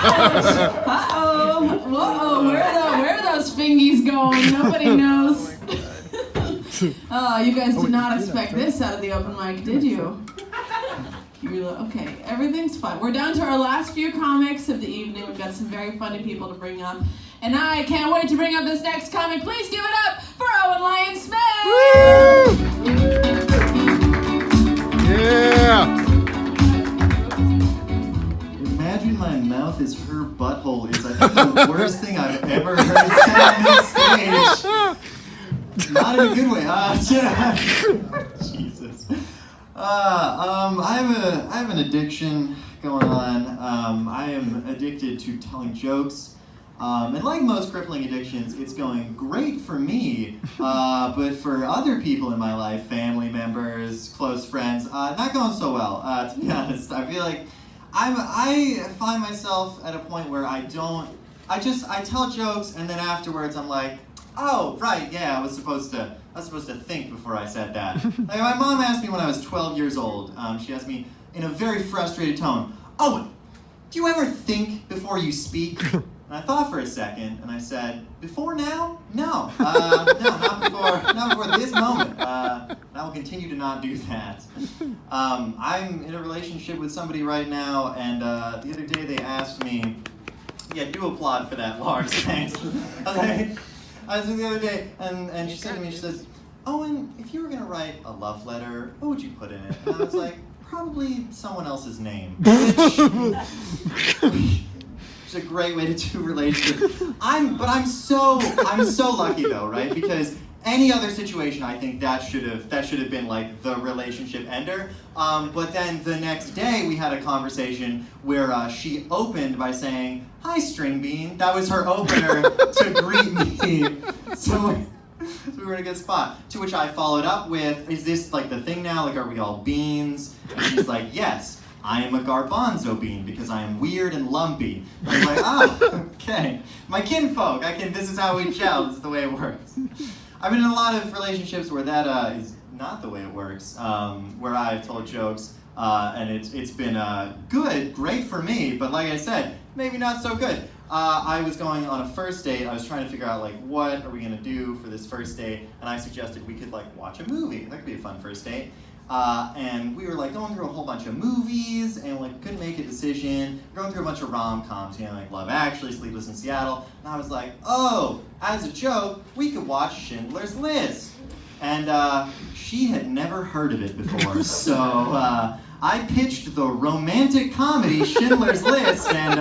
Uh-oh. Whoa, where are those fingies going? Nobody knows. Oh, you guys did not expect this out of the open mic, did you? Okay, everything's fine. We're down to our last few comics of the evening. We've got some very funny people to bring up. And I can't wait to bring up this next comic. Please give it up for Owen Lyon-Smith! Yeah! Imagine my mouth is her butthole is, I think, the worst thing I've ever heard said on this stage. Not in a good way. Jesus. I have an addiction going on. I am addicted to telling jokes. And like most crippling addictions, it's going great for me, but for other people in my life, family members, close friends, not going so well, to be honest. I feel like I find myself at a point where I tell jokes and then afterwards I'm like, oh, right, yeah, I was supposed to think before I said that. Like, my mom asked me when I was 12 years old, she asked me in a very frustrated tone, Owen, do you ever think before you speak? And I thought for a second, and I said, before now? No. No, not before this moment. And I will continue to not do that. I'm in a relationship with somebody right now, and the other day they asked me, yeah, do applaud for that, Lars, thanks. Okay. I was there the other day, and she said to me, she says, Owen, if you were going to write a love letter, what would you put in it? And I was like, probably someone else's name. It's a great way to do relationships. I'm so lucky though, right? Because any other situation, I think that should have been like the relationship ender. But then the next day we had a conversation where she opened by saying, "Hi, String Bean." That was her opener to greet me. So we were in a good spot. To which I followed up with, "Is this like the thing now? Like, are we all beans?" And she's like, "Yes. I am a garbanzo bean because I am weird and lumpy." And I was like, oh, okay. My kinfolk, this is how we gel, this is the way it works. I've been in a lot of relationships where that is not the way it works, where I've told jokes, and it's been great for me, but like I said, maybe not so good. I was going on a first date, I was trying to figure out like, what are we gonna do for this first date, and I suggested we could like watch a movie. That could be a fun first date. And we were like going through a whole bunch of movies and like couldn't make a decision, going through a bunch of rom-coms, like Love Actually, Sleepless in Seattle, and I was like, oh, as a joke, we could watch Schindler's List. And she had never heard of it before, so I pitched the romantic comedy Schindler's List, and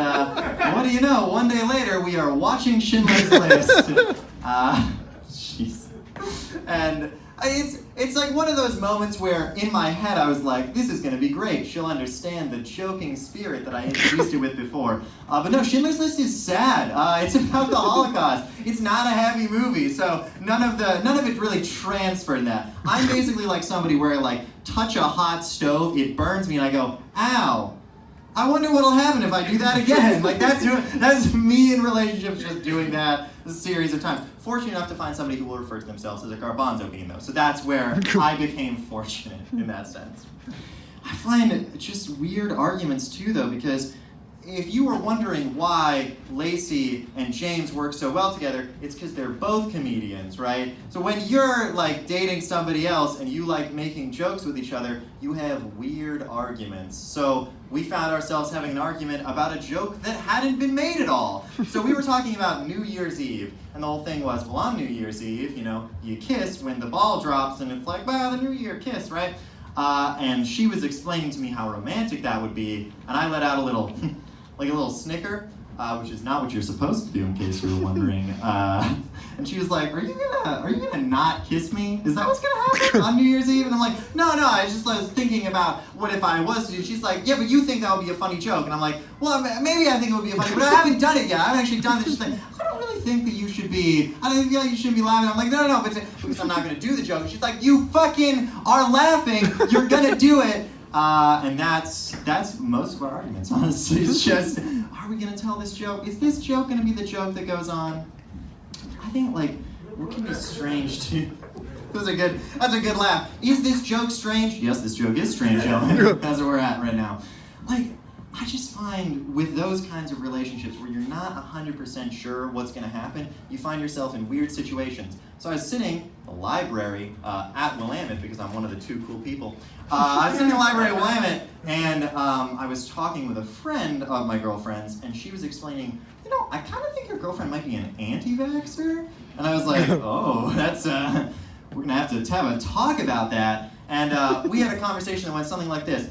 what do you know, one day later we are watching Schindler's List. Jeez. And it's like one of those moments where in my head I was like, this is going to be great. She'll understand the joking spirit that I introduced her with before. But no, Schindler's List is sad. It's about the Holocaust. It's not a happy movie, so none of it really transferred that. I'm basically like somebody where I like touch a hot stove, it burns me, and I go, ow. I wonder what'll happen if I do that again. Like that's me in relationships just doing that a series of times. Fortunate enough to find somebody who will refer to themselves as a garbanzo bean though. So that's where I became fortunate in that sense. I find just weird arguments too though, because if you were wondering why Lacey and James work so well together, it's because they're both comedians, right? So when you're like dating somebody else and you like making jokes with each other, you have weird arguments. So we found ourselves having an argument about a joke that hadn't been made at all. So we were talking about New Year's Eve, and the whole thing was, well, on New Year's Eve, you kiss when the ball drops, and it's like, wow, the New Year kiss, right? And she was explaining to me how romantic that would be, and I let out a little snicker, which is not what you're supposed to do, in case you were wondering. And she was like, "Are you gonna not kiss me? Is that what's gonna happen on New Year's Eve?" And I'm like, "No, I was thinking about what if I was to do." She's like, "Yeah, but you think that would be a funny joke?" And I'm like, "Well, maybe I think it would be a funny, but I haven't done it yet. I haven't actually done this." She's like, "I don't really think that you should be. I don't feel like you shouldn't be laughing." I'm like, "No, but because I'm not gonna do the joke." And she's like, "You fucking are laughing. You're gonna do it." And that's most of our arguments, honestly. It's just, are we gonna tell this joke? Is this joke gonna be the joke that goes on? I think what can be strange too? That's a good laugh. Is this joke strange? Yes, this joke is strange, Owen. That's where we're at right now. I just find with those kinds of relationships where you're not 100% sure what's going to happen, you find yourself in weird situations. So I was sitting in the library at Willamette, because I'm one of the two cool people. I was sitting in the library at Willamette, and I was talking with a friend of my girlfriend's, and she was explaining, you know, I kind of think your girlfriend might be an anti-vaxxer. And I was like, oh, that's, we're going to have a talk about that. And we had a conversation that went something like this.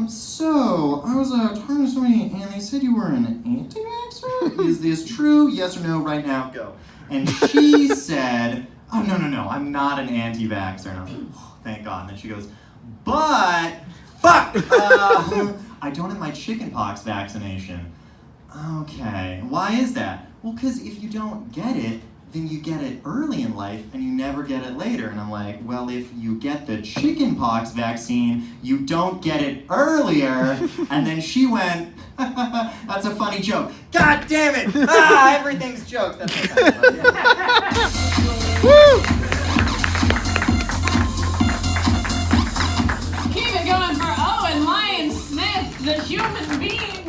So, I was talking to somebody, and they said you were an anti-vaxxer? Is this true? Yes or no? Right now, go. And she said, oh, no, I'm not an anti-vaxxer. And I was like, oh, thank God. And then she goes, but, fuck! I don't have my chickenpox vaccination. Okay, why is that? Well, because if you don't get it, then you get it early in life and you never get it later. And I'm like, well, if you get the chickenpox vaccine, you don't get it earlier. And then she went, that's a funny joke. God damn it! Everything's jokes. That's so funny. Woo! Keep it going for Owen, Lyon-Smith, the human being.